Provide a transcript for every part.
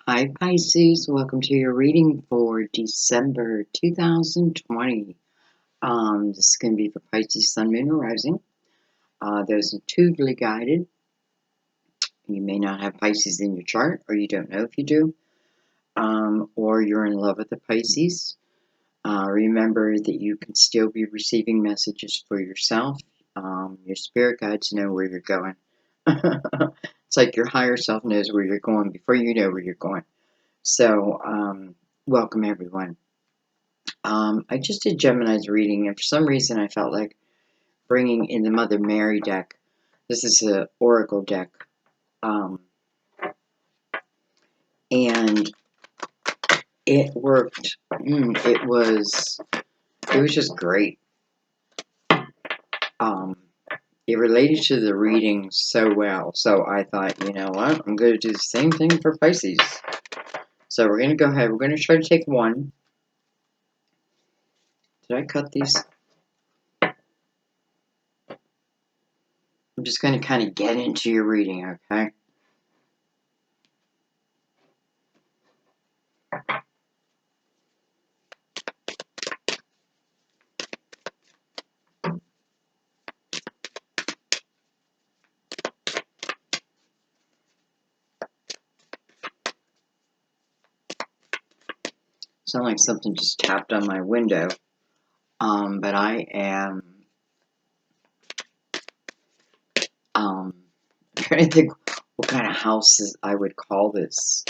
Hi Pisces, welcome to your reading for December 2020. This is going to be for Pisces, Sun, Moon, or Rising. Those intuitively guided. You may not have Pisces in your chart, or you don't know if you do, or you're in love with the Pisces. Remember that you can still be receiving messages for yourself. Your spirit guides know where you're going. It's like your higher self knows where you're going before you know where you're going. So, welcome everyone. I just did Gemini's reading, and for some reason I felt like bringing in the Mother Mary deck. This is an oracle deck. And it worked. It was just great. It related to the reading so well. So I thought, you know what? I'm going to do the same thing for Pisces. So we're going to go ahead. We're going to try to take one. Did I cut these? I'm just going to kind of get into your reading, okay? Sound like something just tapped on my window. But I am trying to think what kind of houses I would call this.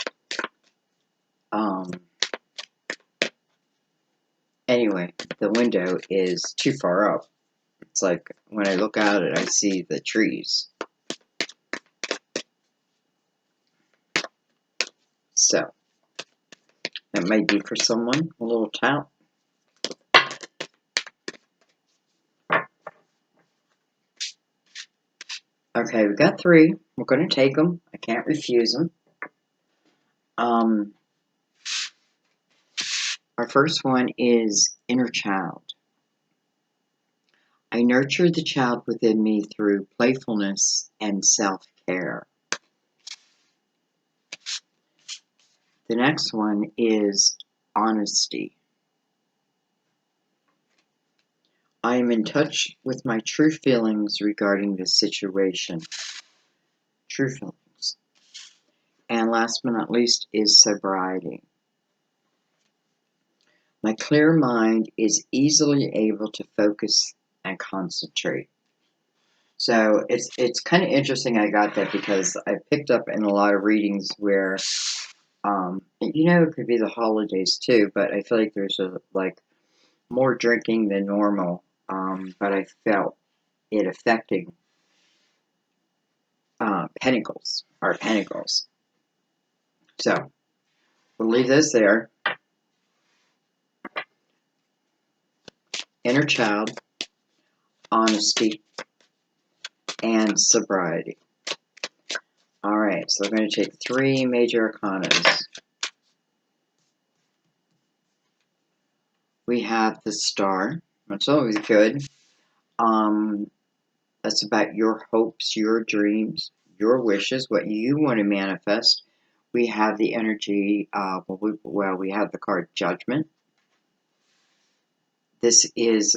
Anyway, the window is too far up. It's like when I look out it, I see the trees. So that might be for someone, a little tout. Okay, we got three. We're going to take them. I can't refuse them. Our first one is inner child. I nurture the child within me through playfulness and self-care. The next one is honesty. I am in touch with my true feelings regarding this situation. True feelings. And last but not least is sobriety. My clear mind is easily able to focus and concentrate. So it's kind of interesting I got that because I picked up in a lot of readings where, it could be the holidays too, but I feel like there's more drinking than normal, but I felt it affecting pentacles. So we'll leave this there. Inner child, honesty, and sobriety. Alright, so we're going to take three major arcanas. We have the Star. That's always good. That's about your hopes, your dreams, your wishes, what you want to manifest. We have the energy, we have the card Judgment. This is,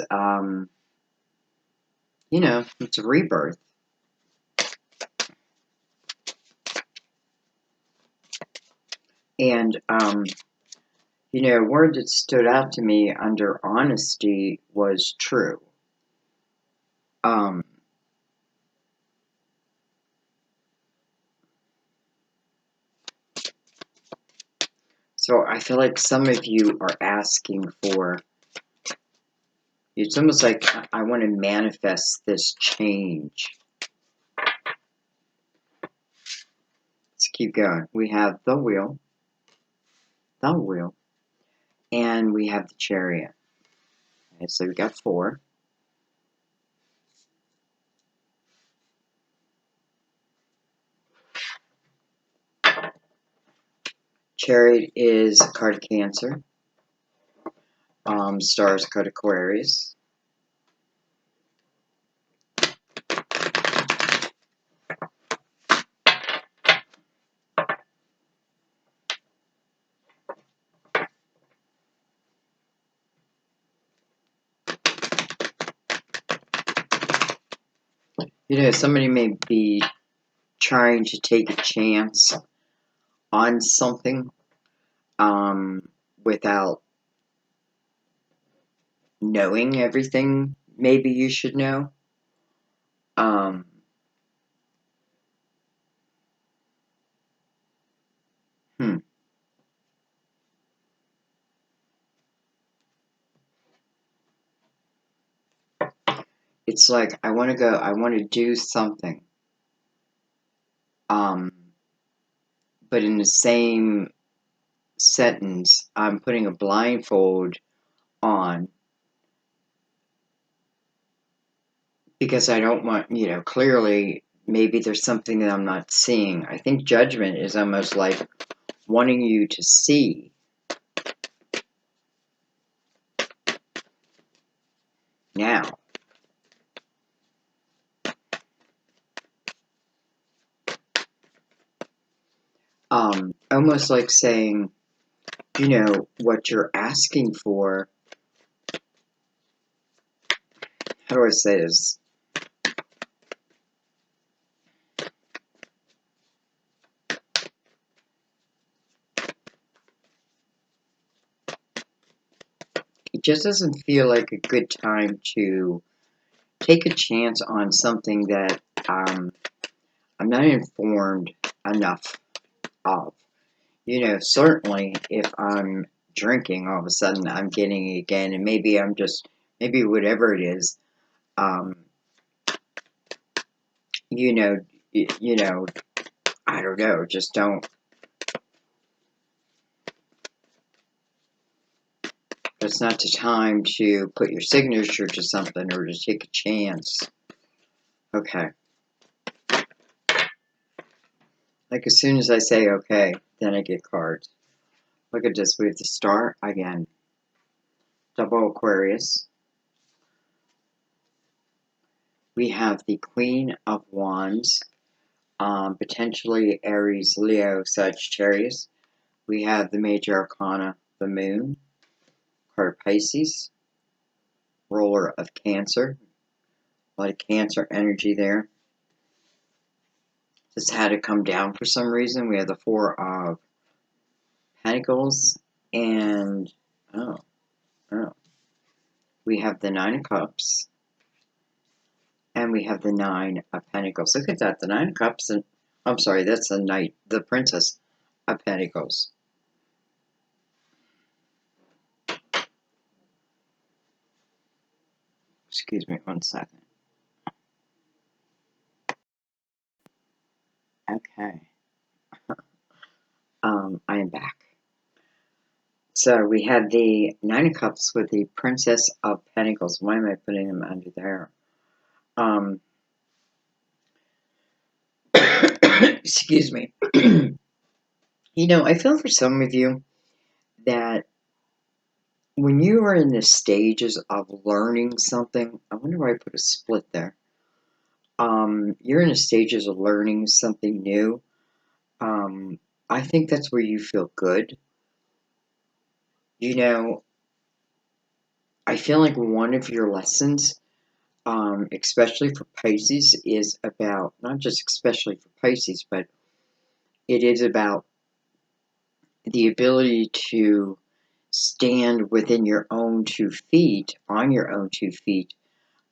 it's a rebirth. And, a word that stood out to me under honesty was true. So I feel like some of you are asking for, it's almost like I want to manifest this change. Let's keep going. We have the Wheel, and we have the Chariot. Okay, so we got four. Chariot is a card of Cancer. Star is a card of Aquarius. You know, somebody may be trying to take a chance on something without knowing everything maybe you should know. Um, hmm. It's like I want to go, I want to do something. Um, but in the same sentence, I'm putting a blindfold on because I don't want, you know, clearly maybe there's something that I'm not seeing. I think judgment is almost like wanting you to see. Now, almost like saying, you know, what you're asking for. How do I say this? It just doesn't feel like a good time to take a chance on something that I'm not informed enough of. You know, certainly if I'm drinking, all of a sudden I'm getting it again, and maybe I'm just, maybe whatever it is, um, you know, you know, I don't know, just don't. It's not the time to put your signature to something or to take a chance. Okay. Like as soon as I say okay, then I get cards. Look at this. We have the Star again. Double Aquarius. We have the Queen of Wands. Potentially Aries, Leo, Sagittarius. We have the Major Arcana, the Moon. Card of Pisces. Ruler of Cancer. A lot of Cancer energy there. This had to come down for some reason. We have the Four of Pentacles. And, oh. We have the Nine of Cups. And we have the Nine of Pentacles. Look at that. The Nine of Cups. And I'm sorry, that's the Knight, the Princess of Pentacles. Excuse me 1 second. Okay. I am back. So we had the Nine of Cups with the Princess of Pentacles. Why am I putting them under there? Excuse me. You know, I feel for some of you that when you are in the stages of learning something, I wonder why I put a split there. You're in the stages of learning something new. I think that's where you feel good. You know, I feel like one of your lessons, especially for Pisces, is about, not just especially for Pisces, but it is about the ability to stand within your own 2 feet, on your own 2 feet,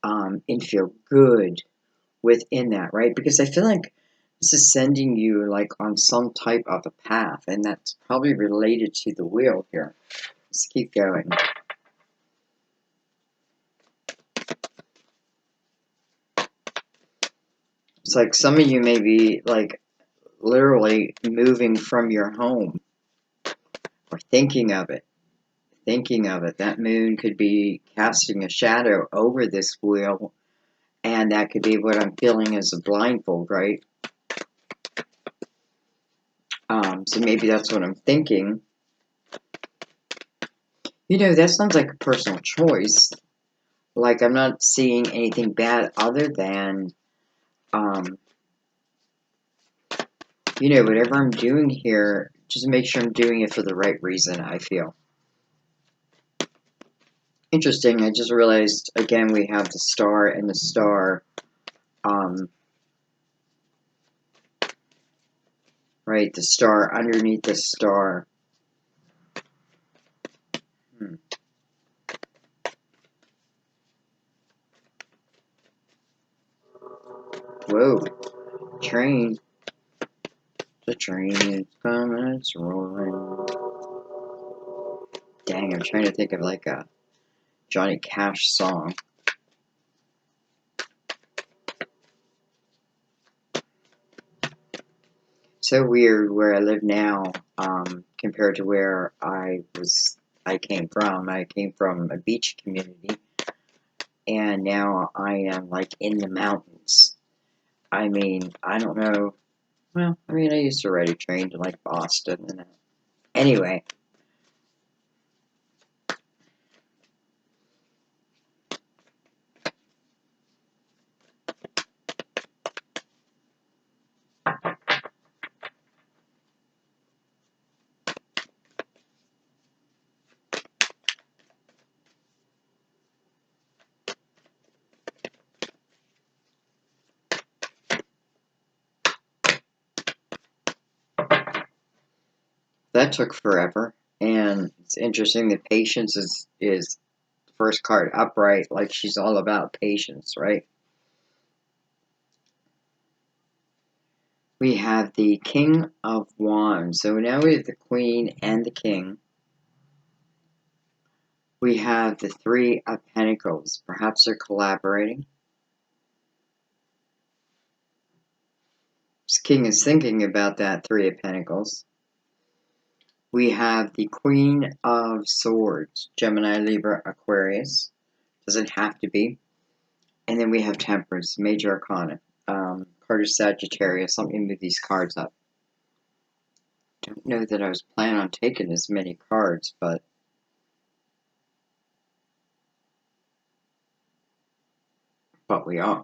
and feel good within that, right? Because I feel like this is sending you like on some type of a path, and that's probably related to the wheel here. Let's keep going. It's like some of you may be like literally moving from your home or thinking of it. Thinking of it. That moon could be casting a shadow over this wheel, and that could be what I'm feeling as a blindfold, right? So maybe that's what I'm thinking. You know, that sounds like a personal choice. Like, I'm not seeing anything bad other than, you know, whatever I'm doing here, just make sure I'm doing it for the right reason, I feel. Interesting, I just realized, again, we have the Star and the Star. Right, the star, underneath the star. Whoa, train. The train is coming, it's rolling. Dang, I'm trying to think of like a Johnny Cash song. So weird where I live now, compared to where I came from. I came from a beach community, and now I am like in the mountains. I mean, I don't know. Well, I mean, I used to ride a train to like Boston, and anyway. That took forever, and it's interesting that patience is the first card upright, like she's all about patience, right? We have the King of Wands. So now we have the Queen and the King. We have the Three of Pentacles. Perhaps they're collaborating. This King is thinking about that Three of Pentacles. We have the Queen of Swords. Gemini, Libra, Aquarius. Doesn't have to be. And then we have Temperance, Major Arcana. Card of Sagittarius. Let me move these cards up. Don't know that I was planning on taking as many cards, but we are.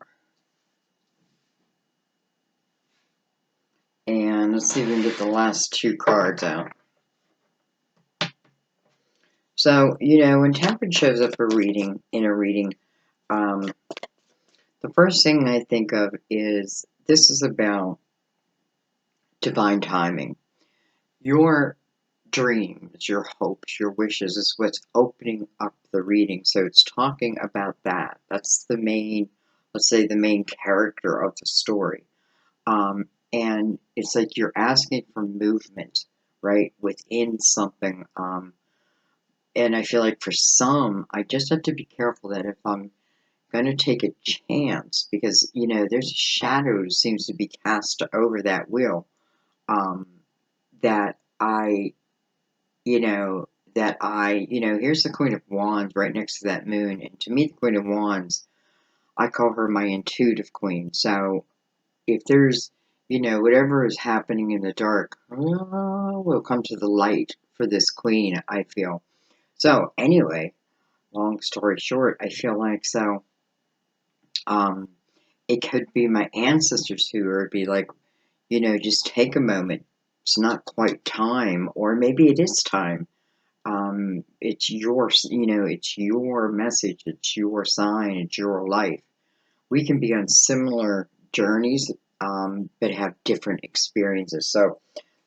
And let's see if we can get the last two cards out. So, when Temperance shows up in a reading, the first thing I think of is this is about divine timing. Your dreams, your hopes, your wishes is what's opening up the reading. So it's talking about that. That's the main, let's say, the main character of the story. And it's like you're asking for movement, right, within something. And I feel like for some, I just have to be careful that if I'm going to take a chance, because, there's a shadow seems to be cast over that wheel, that here's the Queen of Wands right next to that moon. And to me, the Queen of Wands, I call her my intuitive queen. So if there's, whatever is happening in the dark, will come to the light for this queen, I feel. So anyway, long story short, I feel like it could be my ancestors who would be like, just take a moment. It's not quite time, or maybe it is time. It's it's your message, it's your sign, it's your life. We can be on similar journeys, but have different experiences. So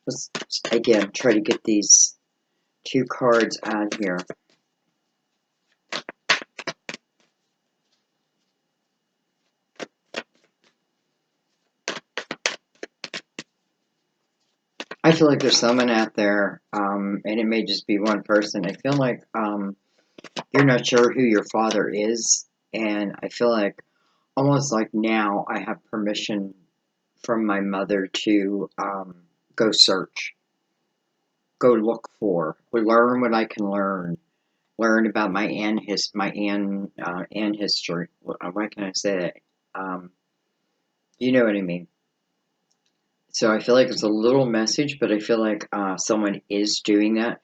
let's, again, try to get these two cards out here. I feel like there's someone out there, and it may just be one person. I feel like you're not sure who your father is, and I feel like almost like now I have permission from my mother to go search, go look for, learn what I can learn about my history. Why can I say that? You know what I mean. So I feel like it's a little message, but I feel like someone is doing that,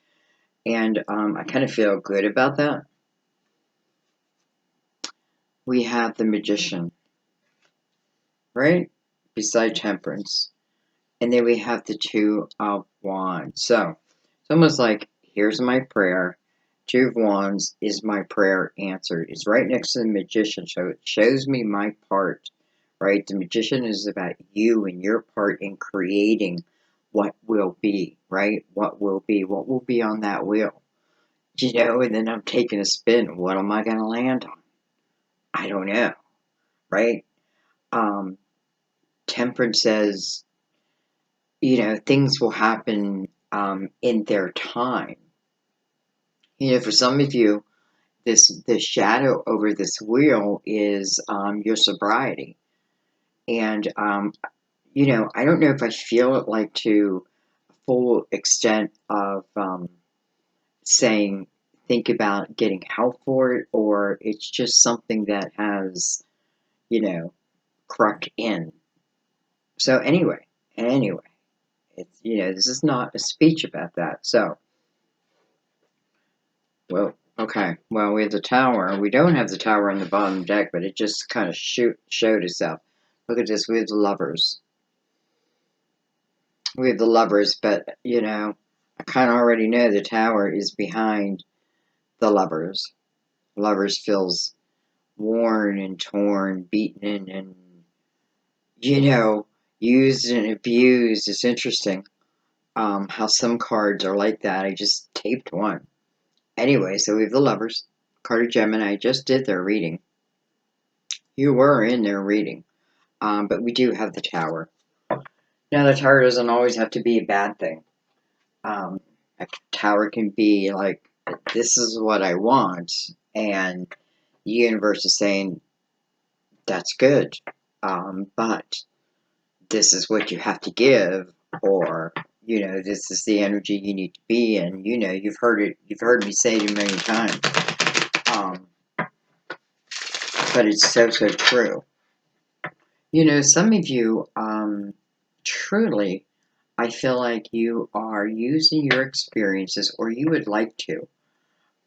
and I kind of feel good about that. We have the Magician, right, beside Temperance, and then we have the Two of Wands. So it's almost like, here's my prayer. Two of Wands is my prayer answered. It's right next to the Magician, so it shows me my part, right? The Magician is about you and your part in creating what will be, right? What will be on that wheel, and then I'm taking a spin. What am I going to land on? I don't know, right? Um, Temperance says, things will happen in their time. For some of you, the shadow over this wheel is your sobriety. And, I don't know if I feel it like to full extent of saying, think about getting help for it, or it's just something that has, crept in. So anyway, it's, this is not a speech about that. So, well, okay. Well, we have the tower. We don't have the tower on the bottom deck, but it just kind of showed itself. Look at this. We have the lovers. We have the lovers, but, I kind of already know the tower is behind the lovers. Lovers feels worn and torn, beaten and, used and abused. It's interesting how some cards are like that. I just taped one. Anyway, so we have the lovers. Card of Gemini. I just did their reading. You were in their reading. But we do have the tower. Now, the tower doesn't always have to be a bad thing. A tower can be like, this is what I want, and the universe is saying, that's good, but this is what you have to give, or, this is the energy you need to be in. You've heard me say it a million times. But it's so, so true. Some of you, truly, I feel like you are using your experiences, or you would like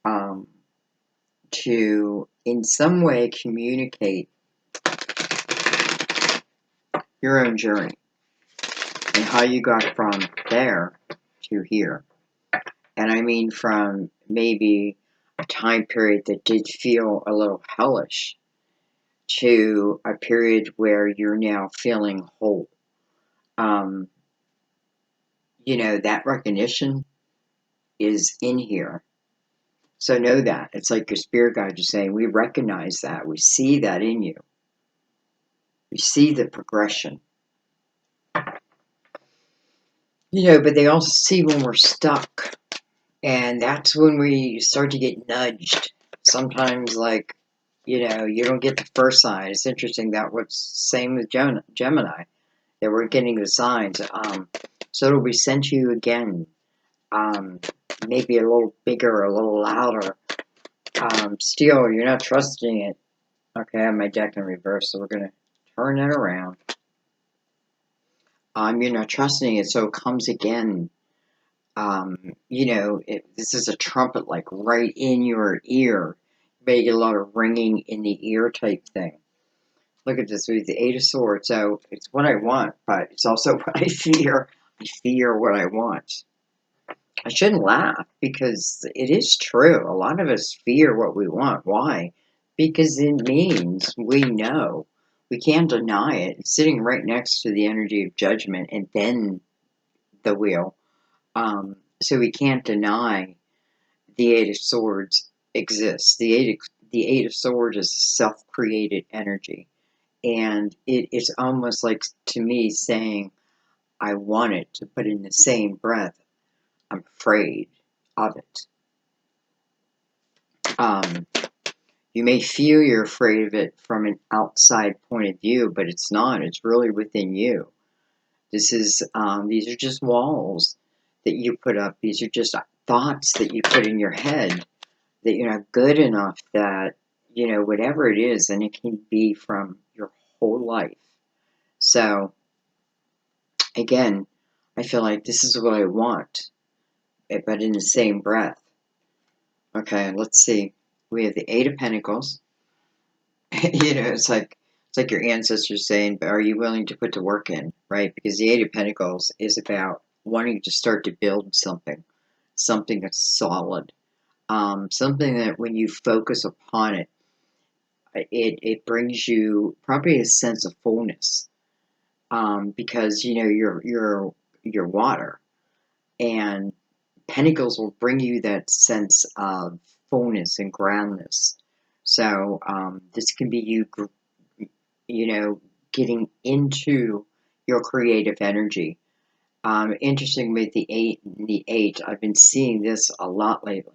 um, to in some way communicate your own journey and how you got from there to here. And I mean from maybe a time period that did feel a little hellish to a period where you're now feeling whole. Um, that recognition is in here. So know that. It's like your spirit guide is saying, we recognize that. We see that in you. We see the progression. But they also see when we're stuck. And that's when we start to get nudged. Sometimes, like, you don't get the first sign. It's interesting that what's same with Gemini. They weren't getting the signs. So it'll be sent to you again. Maybe a little bigger, a little louder. Still, you're not trusting it. Okay, I have my deck in reverse, so we're going to turn it around. You're not trusting it, so it comes again. This is a trumpet, like, right in your ear. You may get a lot of ringing in the ear type thing. Look at this, with the Eight of Swords. So, it's what I want, but it's also what I fear. I fear what I want. I shouldn't laugh, because it is true. A lot of us fear what we want. Why? Because it means we know. We can't deny it. It's sitting right next to the energy of judgment and then the wheel. So we can't deny the Eight of Swords exists. The Eight of Swords is a self-created energy. And it is almost like, to me, saying, I want it, but in the same breath, I'm afraid of it. You may feel you're afraid of it from an outside point of view, but it's not. It's really within you. These are just walls that you put up. These are just thoughts that you put in your head, that you're not good enough, that, whatever it is, and it can be from your whole life. So, again, I feel like this is what I want, but in the same breath. Okay, let's see. We have the Eight of Pentacles. It's like your ancestors saying, but are you willing to put the work in, right? Because the Eight of Pentacles is about wanting to start to build something that's solid, something that when you focus upon it, it brings you probably a sense of fullness, because you know you're water, and Pentacles will bring you that sense of fullness and groundness. So this can be you, you know, getting into your creative energy. Interesting with the eight, I've been seeing this a lot lately.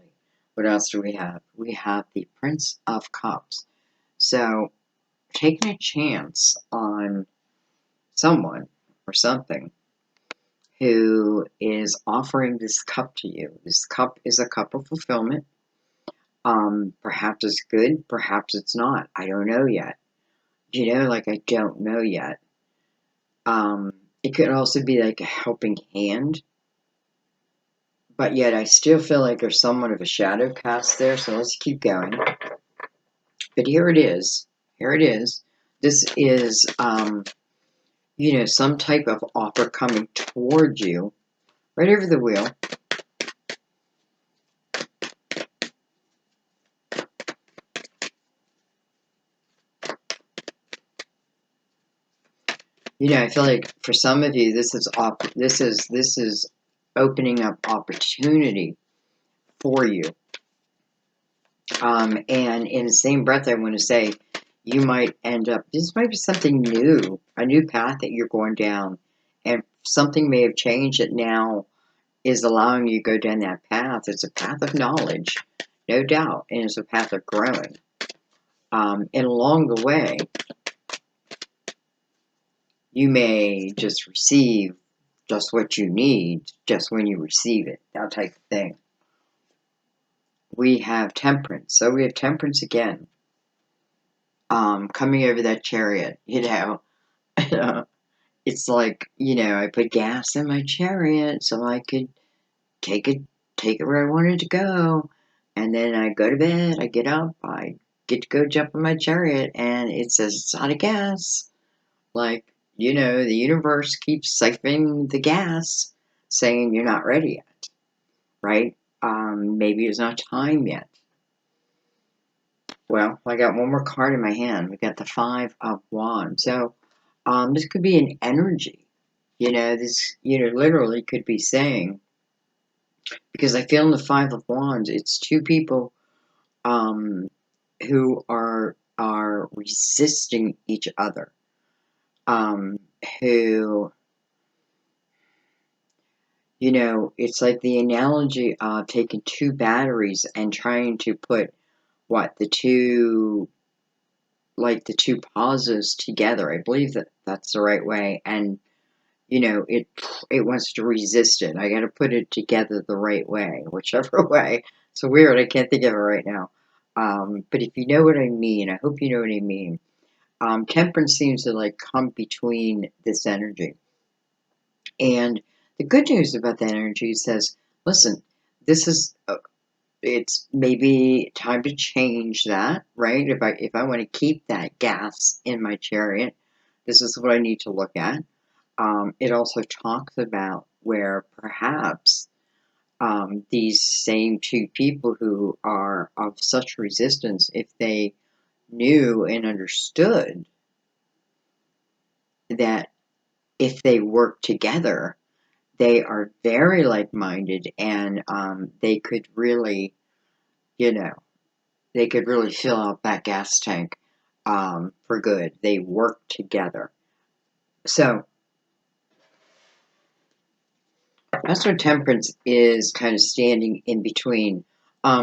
What else do we have? We have the Prince of Cups. So taking a chance on someone or something who is offering this cup to you. This cup is a cup of fulfillment. Perhaps it's good, perhaps it's not. I don't know yet. You know, like I don't know yet. It could also be like a helping hand, but yet I still feel like there's somewhat of a shadow cast there, so let's keep going. But here it is. Here it is. This is, you know, some type of offer coming toward you. Right over the wheel. You know, I feel like for some of you, this is opening up opportunity for you. And in the same breath, I want to say, you might end up. This might be something new, a new path that you're going down, and something may have changed that now is allowing you to go down that path. It's a path of knowledge, no doubt, and it's a path of growing. And along the way, you may just receive just what you need, just when you receive it, that type of thing. We have Temperance. So we have Temperance again. Coming over that Chariot, you know. It's like, you know, I put gas in my Chariot so I could take it where I wanted to go. And then I go to bed, I get up, I get to go jump in my Chariot, and it says it's out of gas. Like, you know, the universe keeps siphoning the gas, saying you're not ready yet, right? Maybe it's not time yet. Well, I got one more card in my hand. We got the Five of Wands. So, this could be an energy. You know, this, you know, literally could be saying, because I feel in the Five of Wands, it's two people, who are resisting each other, who, you know, it's like the analogy of taking two batteries and trying to put the two positives together. I believe that that's the right way, and you know, it wants to resist it. I got to put it together the right way, whichever way. It's weird. I can't think of it right now. But if you know what I mean, I hope you know what I mean. Temperance seems to like come between this energy. And the good news about that energy says, listen, this is, it's maybe time to change that, right? If I want to keep that gas in my Chariot, this is what I need to look at. It also talks about where perhaps these same two people who are of such resistance, if they knew and understood that if they work together, they are very like-minded, and they could really, you know, they could really fill out that gas tank for good. They work together. So that's where Temperance is kind of standing in between.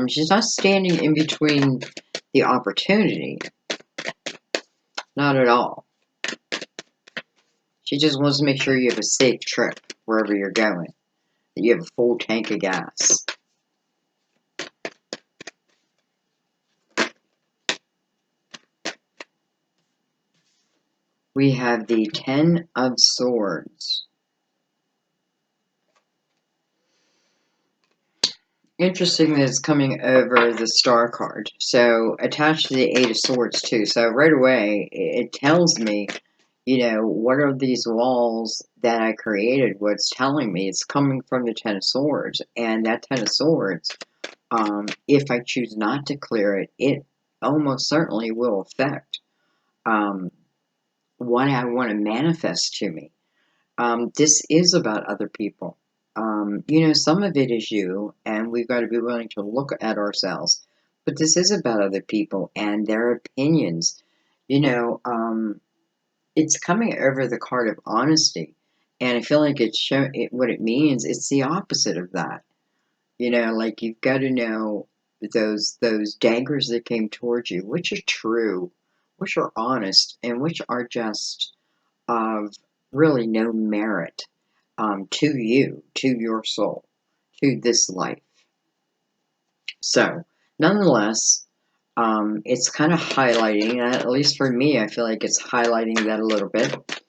She's not standing in between the opportunity. Not at all. She just wants to make sure you have a safe trip wherever you're going. That you have a full tank of gas. We have the Ten of Swords. Interesting that it's coming over the Star card. So, attached to the Eight of Swords, too. So, right away, it tells me, you know, what are these walls that I created? What's telling me? It's coming from the Ten of Swords. And that Ten of Swords, if I choose not to clear it, almost certainly will affect um, what I want to manifest to me. This is about other people. Some of it is you, and we've got to be willing to look at ourselves. But this is about other people and their opinions. You know, it's coming over the card of honesty, and I feel like what it means. It's the opposite of that. Like you've got to know those daggers that came towards you, which are true, which are honest, and which are just of really no merit to you, to your soul, to this life. So, nonetheless, it's kind of highlighting, at least for me, I feel like it's highlighting that a little bit.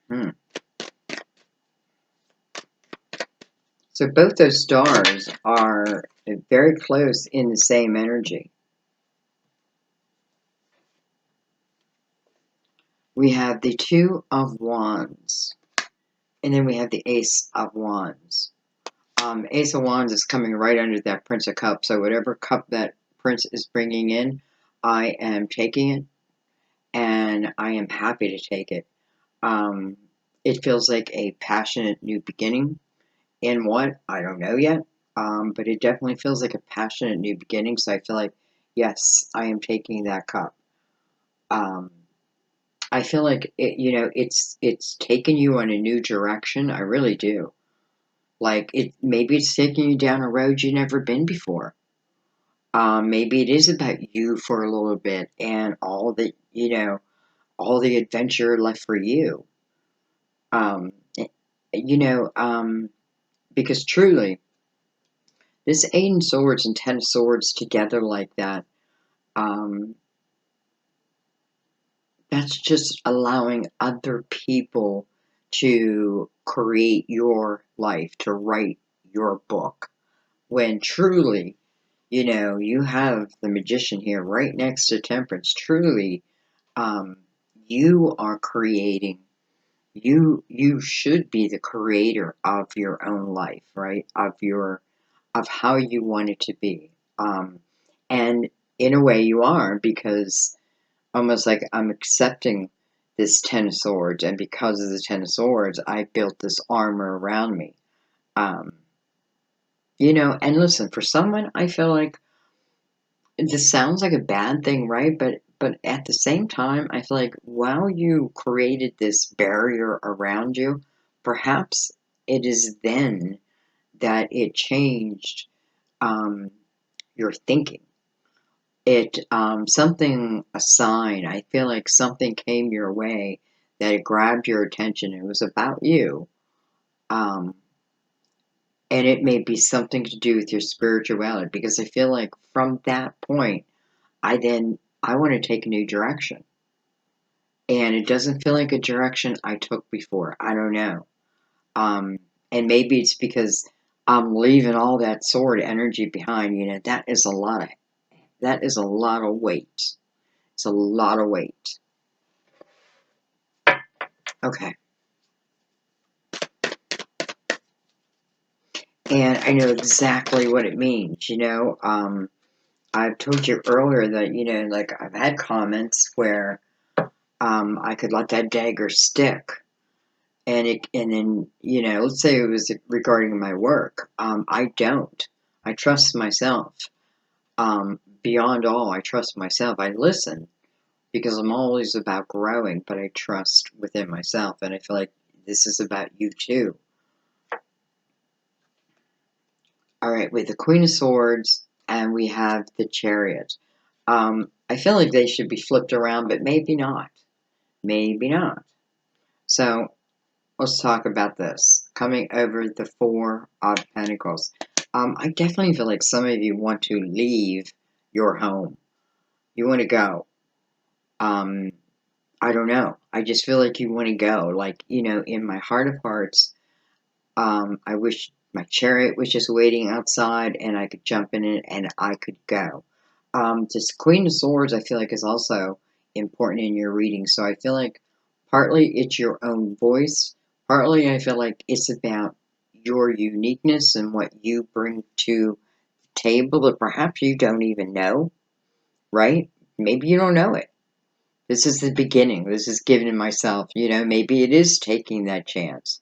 Hmm. So both those stars are very close in the same energy. We have the Two of Wands, and then we have the Ace of Wands. Ace of Wands is coming right under that Prince of Cups, so whatever cup that Prince is bringing in, I am taking it, and I am happy to take it. Um, it feels like a passionate new beginning. In what? I don't know yet. But it definitely feels like a passionate new beginning. So I feel like, yes, I am taking that cup. Um, I feel like it's taken you on a new direction. I really do. Like maybe it's taking you down a road you've never been before. Maybe it is about you for a little bit and all the adventure left for you. Um, eh, you know, um, because truly, this Eight of Swords and Ten of Swords together like that, um, that's just allowing other people to create your life, to write your book. When truly, you have the Magician here right next to Temperance. Truly, um, you are creating. You should be the creator of your own life, right? Of how you want it to be. And in a way, you are, because almost like I'm accepting this Ten of Swords, and because of the Ten of Swords, I built this armor around me. Um, and listen, for someone, I feel like this sounds like a bad thing, right? But at the same time, I feel like while you created this barrier around you, perhaps it is then that it changed um, your thinking. A sign. I feel like something came your way that it grabbed your attention. It was about you, um, and it may be something to do with your spirituality. Because I feel like from that point, I want to take a new direction. And it doesn't feel like a direction I took before. I don't know. Um, and maybe it's because I'm leaving all that sword energy behind. That is a lot of weight. It's a lot of weight. Okay. And I know exactly what it means. I've told you earlier that, like I've had comments where I could let that dagger stick. And then, let's say it was regarding my work. I don't. I trust myself. Beyond all, I trust myself. I listen because I'm always about growing, but I trust within myself. And I feel like this is about you too. All right, with the Queen of Swords, and we have the Chariot. I feel like they should be flipped around, but maybe not. Maybe not. So let's talk about this. Coming over the Four of Pentacles. I definitely feel like some of you want to leave your home. You want to go. Um, I don't know. I just feel like you want to go. Like, in my heart of hearts, I wish my chariot was just waiting outside and I could jump in it and I could go. This Queen of Swords, I feel like, is also important in your reading. So I feel like partly it's your own voice, partly I feel like it's about your uniqueness and what you bring to the table that perhaps you don't even know, right? Maybe you don't know it. This is the beginning. This is giving myself, maybe it is taking that chance.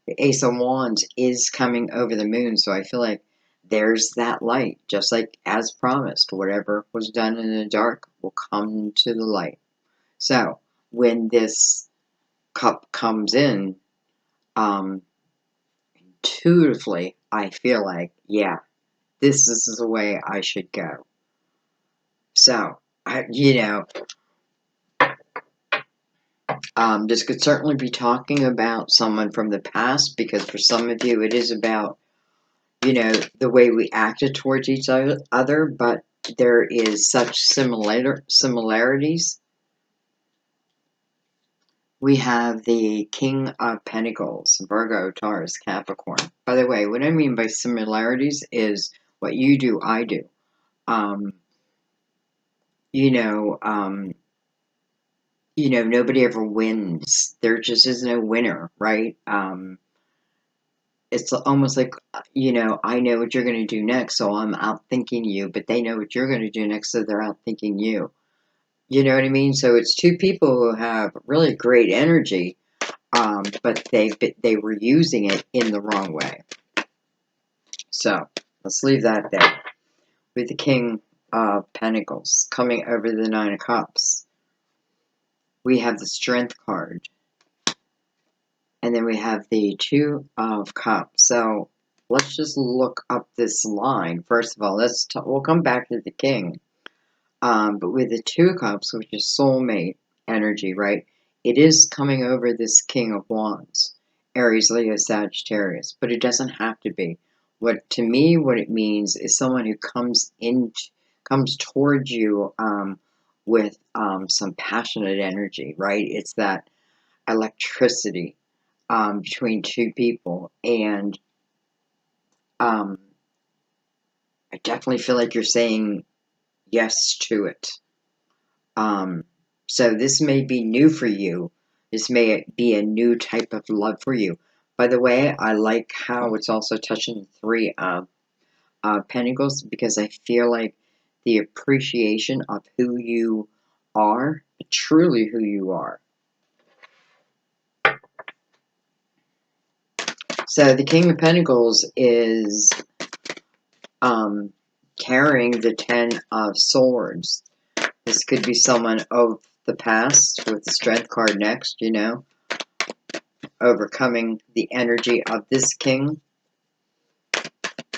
The Ace of Wands is coming over the moon, so I feel like there's that light, just like as promised. Whatever was done in the dark will come to the light. So when this cup comes in, intuitively, I feel like, yeah, this is the way I should go. So, this could certainly be talking about someone from the past, because for some of you, it is about, the way we acted towards each other, but there is such similarities. We have the King of Pentacles, Virgo, Taurus, Capricorn. By the way, what I mean by similarities is what you do, I do. Um, you know, um, nobody ever wins. There just is no winner, right? It's almost like, I know what you're going to do next, so I'm outthinking you, but they know what you're going to do next, so they're outthinking you. You know what I mean? So it's two people who have really great energy, but they were using it in the wrong way. So let's leave that there. With the King of Pentacles coming over the Nine of Cups, we have the Strength card. And then we have the Two of Cups. So let's just look up this line. First of all, we'll come back to the King. But with the Two of Cups, which is soulmate energy, right? It is coming over this King of Wands, Aries, Leo, Sagittarius. But it doesn't have to be. To me, what it means is someone who comes towards you with some passionate energy, right? It's that electricity between two people, and I definitely feel like you're saying yes to it. So this may be new for you. This may be a new type of love for you. By the way, I like how it's also touching the Three of Pentacles, because I feel like the appreciation of who you are, truly who you are. So the King of Pentacles is carrying the Ten of Swords. This could be someone of the past with the Strength card next, overcoming the energy of this king.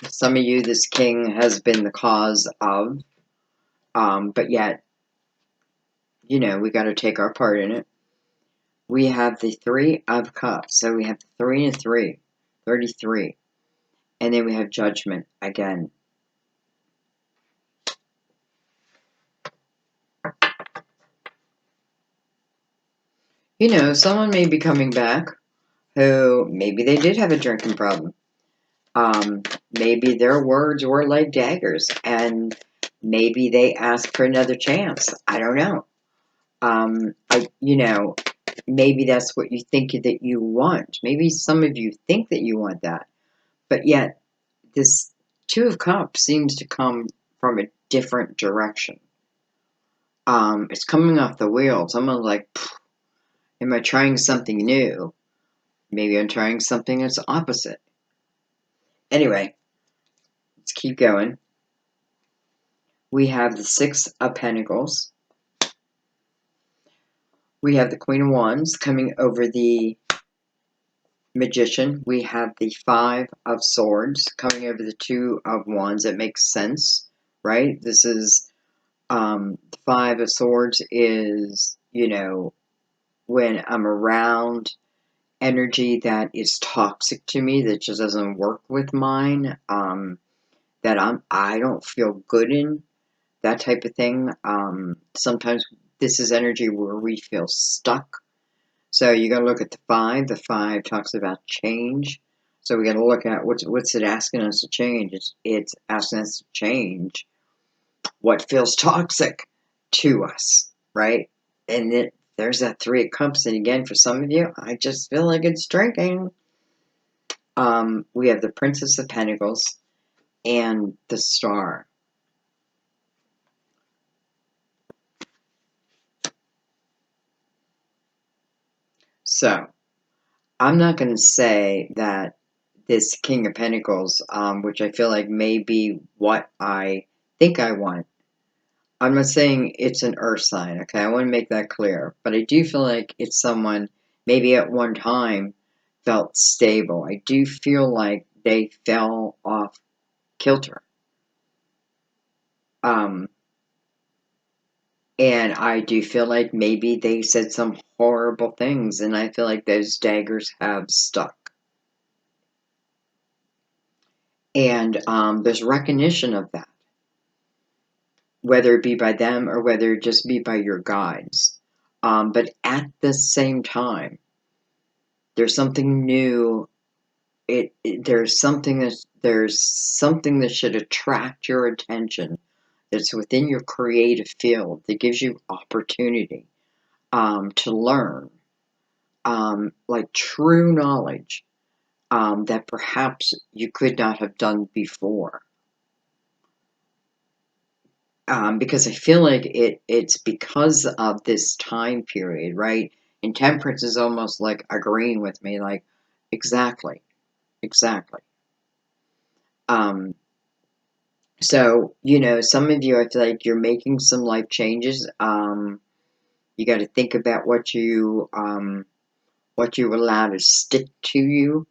Some of you, this king has been the cause of, but yet, we got to take our part in it. We have the Three of Cups. So we have 3 and 3, 33. And then we have Judgment again. Someone may be coming back who maybe they did have a drinking problem. Maybe their words were like daggers, and maybe they asked for another chance. I don't know. Maybe that's what you think that you want. Maybe some of you think that you want that, but yet this Two of Cups seems to come from a different direction. It's coming off the wheel. Someone's like, am I trying something new? Maybe I'm trying something that's opposite. Anyway, let's keep going. We have the Six of Pentacles. We have the Queen of Wands coming over the Magician. We have the Five of Swords coming over the Two of Wands. That makes sense, right? This is, the Five of Swords is, when I'm around energy that is toxic to me, that just doesn't work with mine, that I don't feel good in, that type of thing. Sometimes this is energy where we feel stuck. So you got to look at the Five. The Five talks about change. So we got to look at what's it asking us to change. It's asking us to change what feels toxic to us, right? And there's that Three of Cups. And again, for some of you, I just feel like it's drinking. We have the Princess of Pentacles and the Star. So, I'm not going to say that this King of Pentacles, which I feel like may be what I think I want. I'm not saying it's an earth sign, okay? I want to make that clear. But I do feel like it's someone maybe at one time felt stable. I do feel like they fell off kilter. And I do feel like maybe they said some horrible things, and I feel like those daggers have stuck. And there's recognition of that, whether it be by them or whether it just be by your guides. But at the same time, there's something new. There's something that should attract your attention. That's within your creative field that gives you opportunity to learn, like true knowledge that perhaps you could not have done before. Because I feel like it's because of this time period, right? And Temperance is almost like agreeing with me, like, exactly, exactly. Um, so, some of you, I feel like you're making some life changes. You got to think about what you allow to stick to you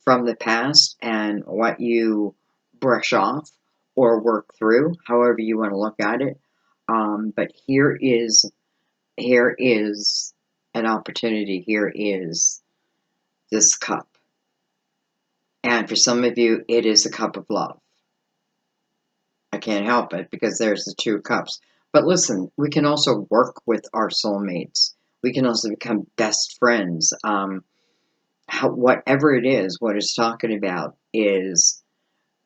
from the past and what you brush off or work through, however you want to look at it. But here is an opportunity. Here is this cup. And for some of you, it is a cup of love. I can't help it because there's the two cups. But listen, we can also work with our soulmates. We can also become best friends. Whatever it is, what it's talking about is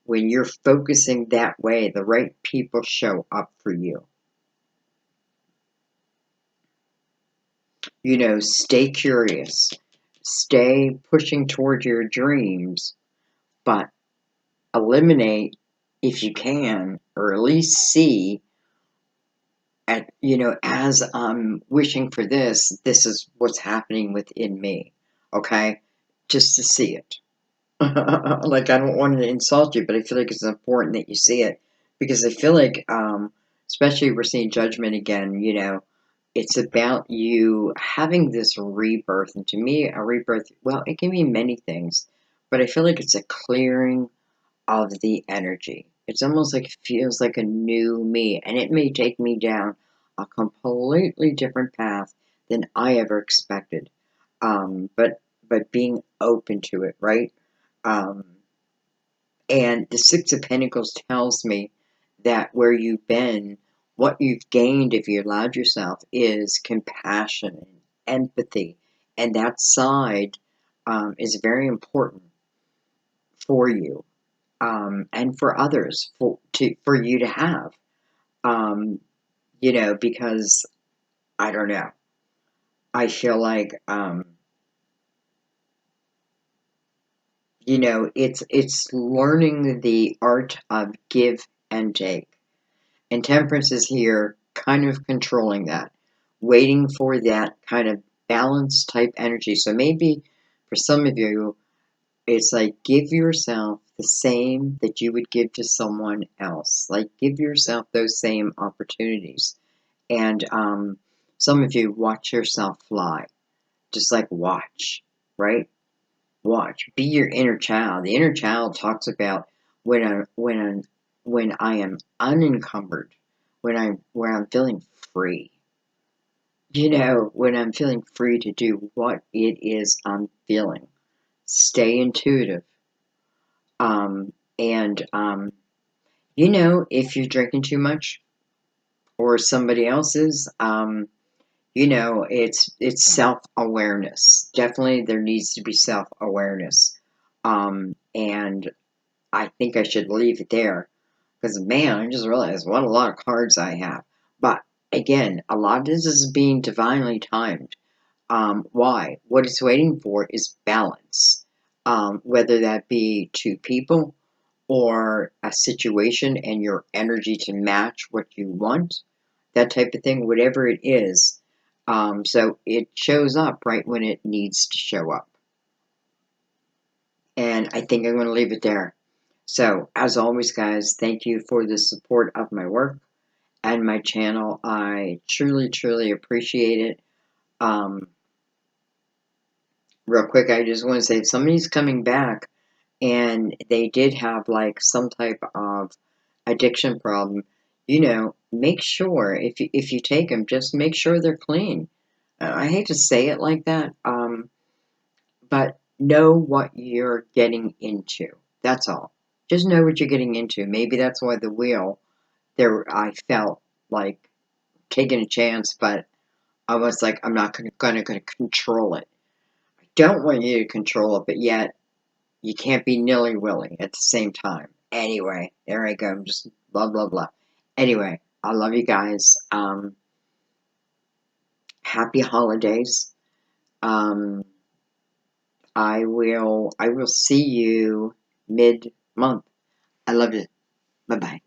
when you're focusing that way, the right people show up for you. Stay curious, stay pushing toward your dreams, but eliminate, if you can, or at least see, as I'm wishing for this is what's happening within me, okay? Just to see it. Like, I don't want to insult you, but I feel like it's important that you see it because I feel like, especially we're seeing judgment again, it's about you having this rebirth. And to me, a rebirth, well, it can mean many things, but I feel like it's a clearing of the energy. It's almost like it feels like a new me, and it may take me down a completely different path than I ever expected. But being open to it, right? Um, and the Six of Pentacles tells me that where you've been, what you've gained if you allowed yourself is compassion and empathy. And that side is very important for you and for others for you to have. Um, because I don't know. I feel like it's learning the art of give and take. And Temperance is here kind of controlling that, waiting for that kind of balance type energy. So maybe for some of you, it's like give yourself the same that you would give to someone else. Like give yourself those same opportunities. And some of you watch yourself fly. Just like watch, right? Watch. Be your inner child. The inner child talks about when I am unencumbered, when I'm feeling free. When I'm feeling free to do what it is I'm feeling. Stay intuitive. And if you're drinking too much or somebody else is, it's self-awareness. Definitely there needs to be self-awareness. And I think I should leave it there because, man, I just realized what a lot of cards I have. But again, a lot of this is being divinely timed. Why? What it's waiting for is balance. whether that be to people or a situation and your energy to match what you want, that type of thing, whatever it is. So it shows up right when it needs to show up. And I think I'm going to leave it there. So, as always, guys, thank you for the support of my work and my channel. I truly, truly appreciate it. Real quick, I just want to say if somebody's coming back and they did have like some type of addiction problem, make sure if you take them, just make sure they're clean. I hate to say it like that, but know what you're getting into. That's all. Just know what you're getting into. Maybe that's why the wheel there. I felt like taking a chance, but I was like, I'm not going to control it. I don't want you to control it, but yet you can't be nilly-willy at the same time. Anyway, there I go. Just blah, blah, blah. Anyway, I love you guys. Happy holidays. Um, I will see you mid-month. I love you. Bye-bye.